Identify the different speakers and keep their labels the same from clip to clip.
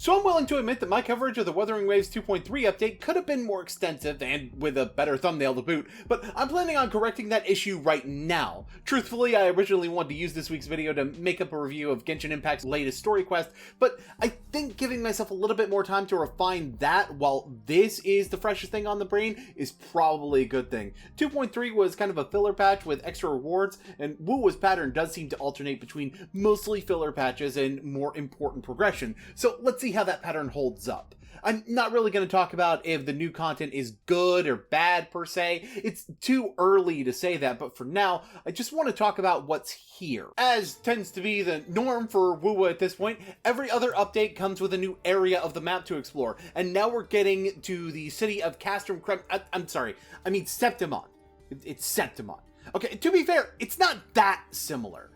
Speaker 1: So I'm willing to admit that my coverage of the Wuthering Waves 2.3 update could have been more extensive and with a better thumbnail to boot, but I'm planning on correcting that issue right now. Truthfully, I originally wanted to use this week's video to make up a review of Genshin Impact's latest story quest, but I think giving myself a little bit more time to refine that while this is the freshest thing on the brain is probably a good thing. 2.3 was kind of a filler patch with extra rewards, and Wuwa's pattern does seem to alternate between mostly filler patches and more important progression, so let's see how that pattern holds up. I'm not really going to talk about if the new content is good or bad per se. It's too early to say that, but for now, I just want to talk about what's here. As tends to be the norm for Wuwa at this point, every other update comes with a new area of the map to explore, and now we're getting to the city of Castrum Septimon. It's Septimon. Okay, to be fair, it's not that similar.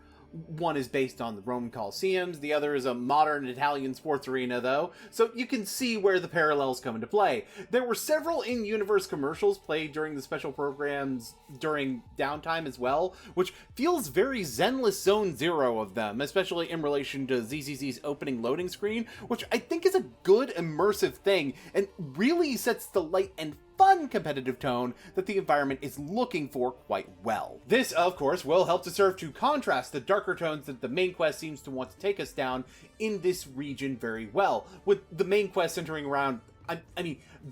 Speaker 1: One is based on the Roman Colosseums, the other is a modern Italian sports arena though, so you can see where the parallels come into play. There were several in-universe commercials played during the special programs during downtime as well, which feels very Zenless Zone Zero of them, especially in relation to ZZZ's opening loading screen, which I think is a good immersive thing and really sets the light and fun competitive tone that the environment is looking for quite well. This, of course, will help to serve to contrast the darker tones that the main quest seems to want to take us down in this region very well, with the main quest centering around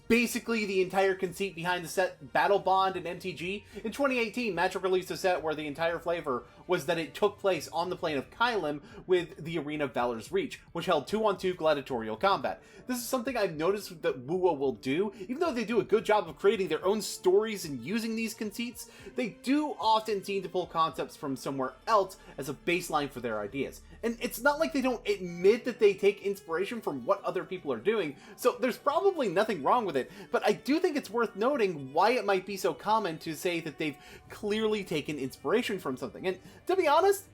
Speaker 1: basically the entire conceit behind the set Battle Bond and MTG. In 2018, Magic released a set where the entire flavor was that it took place on the plane of Kylam with the Arena of Valor's Reach, which held 2-on-2 gladiatorial combat. This is something I've noticed that Wuwa will do. Even though they do a good job of creating their own stories and using these conceits, they do often seem to pull concepts from somewhere else as a baseline for their ideas. And it's not like they don't admit that they take inspiration from what other people are doing, so there's probably nothing wrong with it, but I do think it's worth noting why it might be so common to say that they've clearly taken inspiration from something. And to be honest,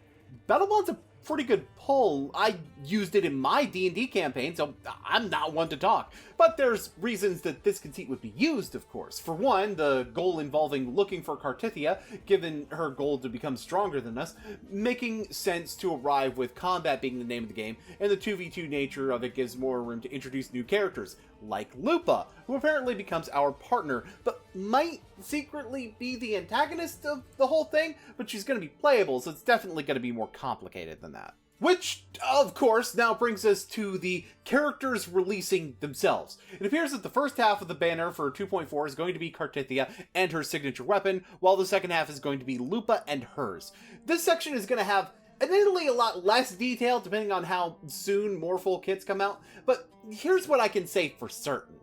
Speaker 1: Battlebond's a pretty good pull. I used it in my D&D campaign, so I'm not one to talk. But there's reasons that this conceit would be used, of course. For one, the goal involving looking for Cartithia, given her goal to become stronger than us, making sense to arrive with combat being the name of the game, and the 2v2 nature of it gives more room to introduce new characters, like Lupa, who apparently becomes our partner, but might secretly be the antagonist of the whole thing, but she's going to be playable, so it's definitely going to be more complicated than that. Which, of course, now brings us to the characters releasing themselves. It appears that the first half of the banner for 2.4 is going to be Cartithia and her signature weapon, while the second half is going to be Lupa and hers. This section is going to have admittedly a lot less detail depending on how soon more full kits come out, but here's what I can say for certain.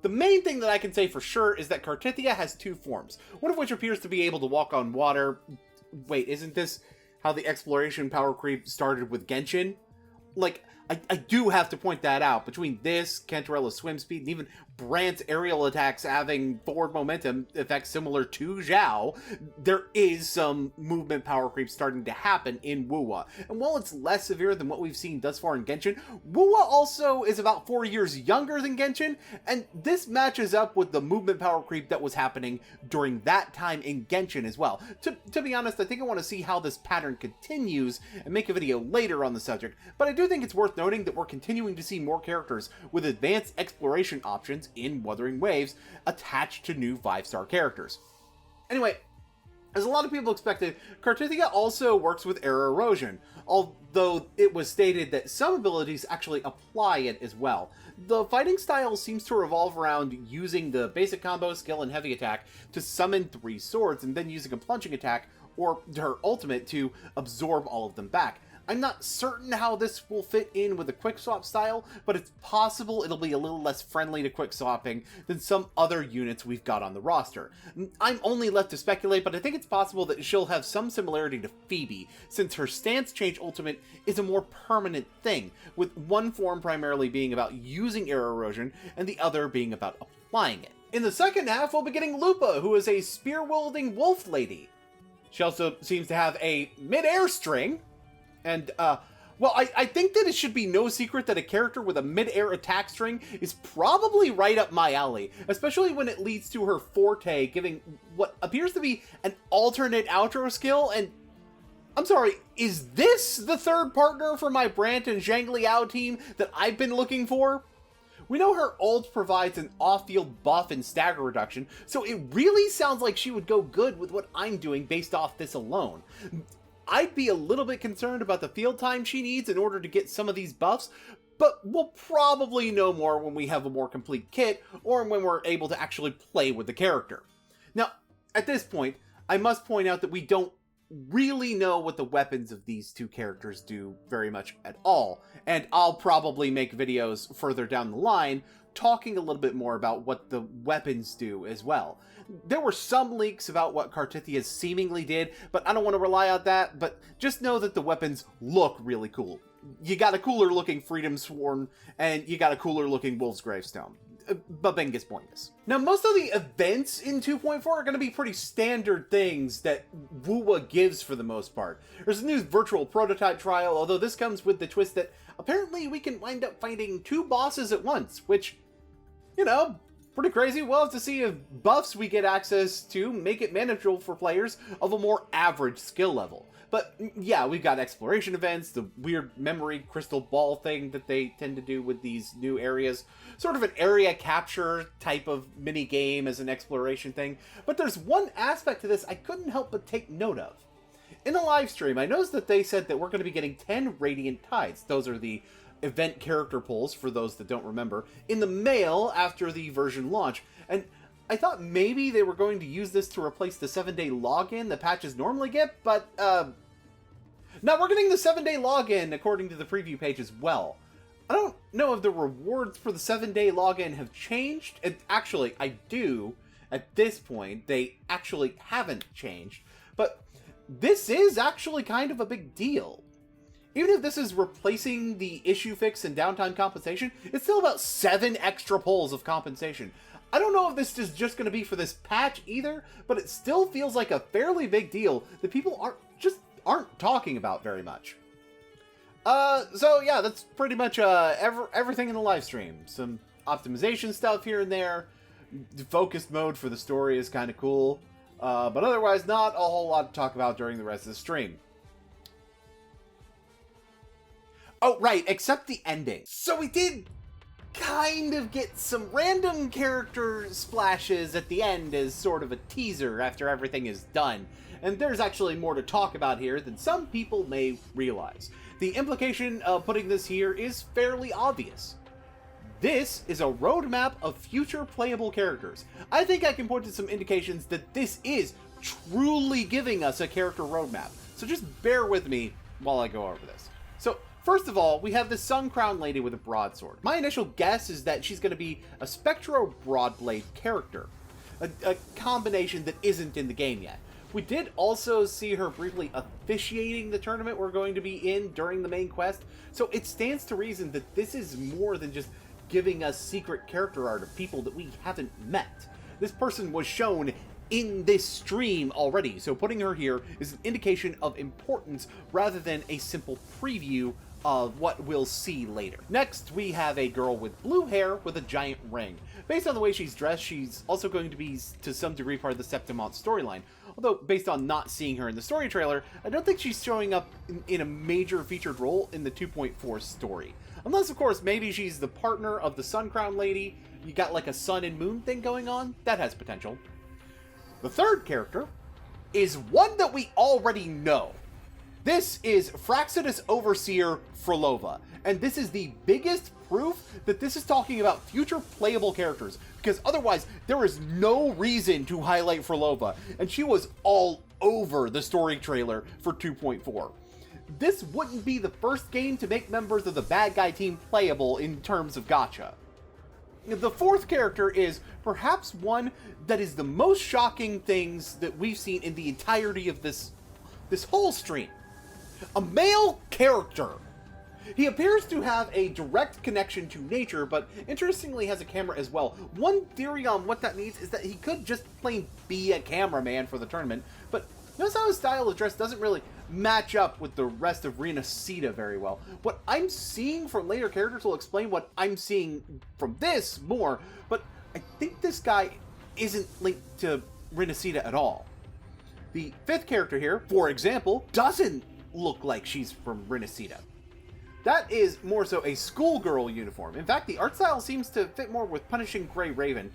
Speaker 1: The main thing that I can say for sure is that Cartithia has two forms, one of which appears to be able to walk on water. Wait, isn't this how the exploration power creep started with Genshin? Like, I do have to point that out. Between this, Cantarella's swim speed, and even Brant's aerial attacks having forward momentum effects similar to Zhao, there is some movement power creep starting to happen in Wuwa. And while it's less severe than what we've seen thus far in Genshin, Wuwa also is about 4 years younger than Genshin, and this matches up with the movement power creep that was happening during that time in Genshin as well. To be honest, I think I want to see how this pattern continues and make a video later on the subject, but I do think it's worth noting that we're continuing to see more characters with advanced exploration options in Wuthering Waves attached to new 5-star characters. Anyway, as a lot of people expected, Cartithia also works with air erosion, although it was stated that some abilities actually apply it as well. The fighting style seems to revolve around using the basic combo, skill, and heavy attack to summon 3 swords, and then using a plunging attack or her ultimate to absorb all of them back. I'm not certain how this will fit in with the quick swap style, but it's possible it'll be a little less friendly to quick swapping than some other units we've got on the roster. I'm only left to speculate, but I think it's possible that she'll have some similarity to Phoebe, since her stance change ultimate is a more permanent thing, with one form primarily being about using air erosion and the other being about applying it. In the second half, we'll be getting Lupa, who is a spear-wielding wolf lady. She also seems to have a mid-air string, and, well, I think that it should be no secret that a character with a mid-air attack string is probably right up my alley, especially when it leads to her forte giving what appears to be an alternate outro skill, and I'm sorry, is this the third partner for my Brant and Zhang Liao team that I've been looking for? We know her ult provides an off-field buff and stagger reduction, so it really sounds like she would go good with what I'm doing based off this alone. I'd be a little bit concerned about the field time she needs in order to get some of these buffs, but we'll probably know more when we have a more complete kit, or when we're able to actually play with the character. Now, at this point, I must point out that we don't really know what the weapons of these two characters do very much at all, and I'll probably make videos further down the line talking a little bit more about what the weapons do as well. There were some leaks about what Kartithia seemingly did, but I don't want to rely on that, but just know that the weapons look really cool. You got a cooler looking Freedom Sworn, and you got a cooler looking Wolf's Gravestone. Babingus Boingus. Now, most of the events in 2.4 are going to be pretty standard things that WUWA gives for the most part. There's a new virtual prototype trial, although this comes with the twist that apparently we can wind up fighting 2 bosses at once, which, you know, pretty crazy. We'll have to see if buffs we get access to make it manageable for players of a more average skill level. But yeah, we've got exploration events, the weird memory crystal ball thing that they tend to do with these new areas. Sort of an area capture type of mini game as an exploration thing. But there's one aspect to this I couldn't help but take note of. In the live stream, I noticed that they said that we're going to be getting 10 Radiant Tides. Those are the event character pulls, for those that don't remember, in the mail after the version launch. And I thought maybe they were going to use this to replace the 7-day login that patches normally get, but, now we're getting the 7-day login according to the preview page as well. I don't know if the rewards for the 7-day login have changed. Actually, I do. At this point, they actually haven't changed. But this is actually kind of a big deal. Even if this is replacing the issue fix and downtime compensation, it's still about 7 extra pulls of compensation. I don't know if this is just going to be for this patch either, but it still feels like a fairly big deal that people aren't talking about very much. So yeah, that's pretty much everything in the live stream. Some optimization stuff here and there. The focused mode for the story is kind of cool. But otherwise, not a whole lot to talk about during the rest of the stream. Oh, right, except the ending. So we did kind of get some random character splashes at the end as sort of a teaser after everything is done. And there's actually more to talk about here than some people may realize. The implication of putting this here is fairly obvious. This is a roadmap of future playable characters. I think I can point to some indications that this is truly giving us a character roadmap. So just bear with me while I go over this. So, first of all, we have the Sun Crown Lady with a broadsword. My initial guess is that she's going to be a Spectro Broadblade character. A combination that isn't in the game yet. We did also see her briefly officiating the tournament we're going to be in during the main quest, so it stands to reason that this is more than just giving us secret character art of people that we haven't met. This person was shown in this stream already, so putting her here is an indication of importance rather than a simple preview of what we'll see later. Next, we have a girl with blue hair with a giant ring. Based on the way she's dressed, she's also going to be, to some degree, part of the Septimont storyline. Although, based on not seeing her in the story trailer, I don't think she's showing up in a major featured role in the 2.4 story. Unless, of course, maybe she's the partner of the Sun Crown Lady. You got like a sun and moon thing going on. That has potential. The third character is one that we already know. This is Fraxidus Overseer Frolova, and this is the biggest proof that this is talking about future playable characters, because otherwise there is no reason to highlight Frolova, and she was all over the story trailer for 2.4. This wouldn't be the first game to make members of the bad guy team playable in terms of gacha. The fourth character is perhaps one that is the most shocking things that we've seen in the entirety of this whole stream. A male character. He appears to have a direct connection to nature, but interestingly has a camera as well. One theory on what that means is that he could just plain be a cameraman for the tournament, but notice how his style of dress doesn't really match up with the rest of Renacita very well. What I'm seeing from later characters will explain what I'm seeing from this more, but I think this guy isn't linked to Renacita at all. The 5th character here, for example, doesn't look like she's from Renacida. That is more so a schoolgirl uniform. In fact, the art style seems to fit more with Punishing Gray Raven.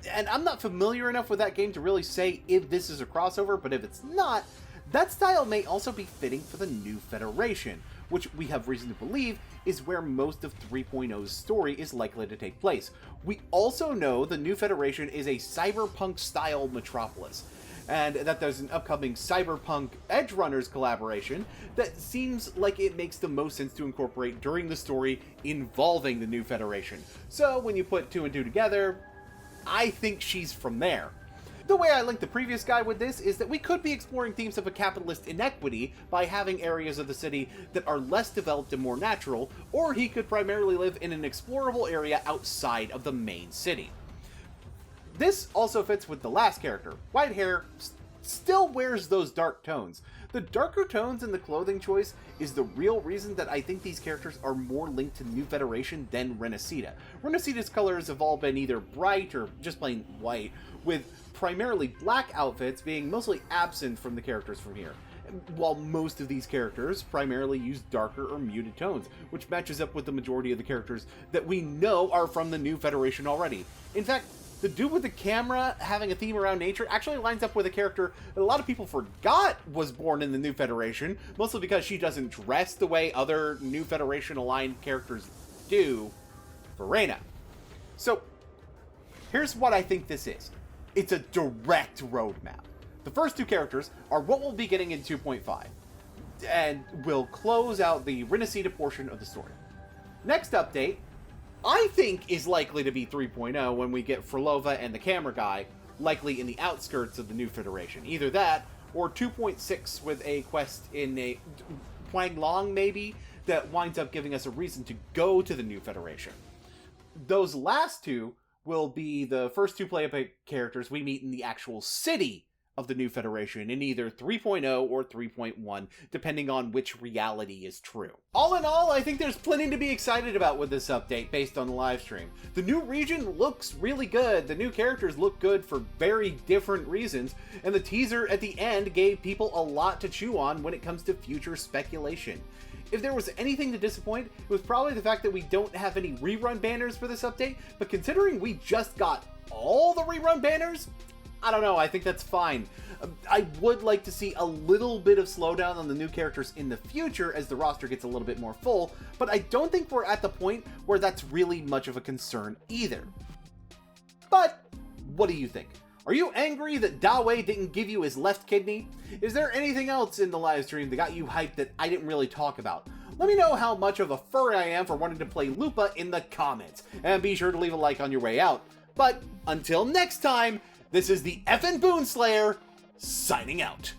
Speaker 1: And I'm not familiar enough with that game to really say if this is a crossover, but if it's not, that style may also be fitting for the New Federation, which we have reason to believe is where most of 3.0's story is likely to take place. We also know the New Federation is a cyberpunk-style metropolis, and that there's an upcoming Cyberpunk Edgerunners collaboration that seems like it makes the most sense to incorporate during the story involving the New Federation. So when you put 2 and 2 together, I think she's from there. The way I linked the previous guy with this is that we could be exploring themes of a capitalist inequity by having areas of the city that are less developed and more natural, or he could primarily live in an explorable area outside of the main city. This also fits with the last character. White hair, still wears those dark tones. The darker tones in the clothing choice is the real reason that I think these characters are more linked to the New Federation than Renacida. Renacida's colors have all been either bright or just plain white, with primarily black outfits being mostly absent from the characters from here, while most of these characters primarily use darker or muted tones, which matches up with the majority of the characters that we know are from the New Federation already. In fact, the dude with the camera having a theme around nature actually lines up with a character that a lot of people forgot was born in the New Federation, mostly because she doesn't dress the way other New Federation-aligned characters do, Verena. So, here's what I think this is. It's a direct roadmap. The first 2 characters are what we'll be getting in 2.5, and will close out the Renacida portion of the story. Next update, I think, is likely to be 3.0 when we get Frolova and the camera guy, likely in the outskirts of the New Federation. Either that, or 2.6 with a quest in a Huanglong, maybe, that winds up giving us a reason to go to the New Federation. Those last 2 will be the first 2 play-up characters we meet in the actual city of the New Federation in either 3.0 or 3.1, depending on which reality is true. All in all, I think there's plenty to be excited about with this update based on the livestream. The new region looks really good, the new characters look good for very different reasons, and the teaser at the end gave people a lot to chew on when it comes to future speculation. If there was anything to disappoint, it was probably the fact that we don't have any rerun banners for this update, but considering we just got all the rerun banners, I don't know, I think that's fine. I would like to see a little bit of slowdown on the new characters in the future as the roster gets a little bit more full, but I don't think we're at the point where that's really much of a concern either. But, what do you think? Are you angry that Dawei didn't give you his left kidney? Is there anything else in the livestream that got you hyped that I didn't really talk about? Let me know how much of a furry I am for wanting to play Lupa in the comments, and be sure to leave a like on your way out. But, until next time, this is the effin' Boonslayer, signing out.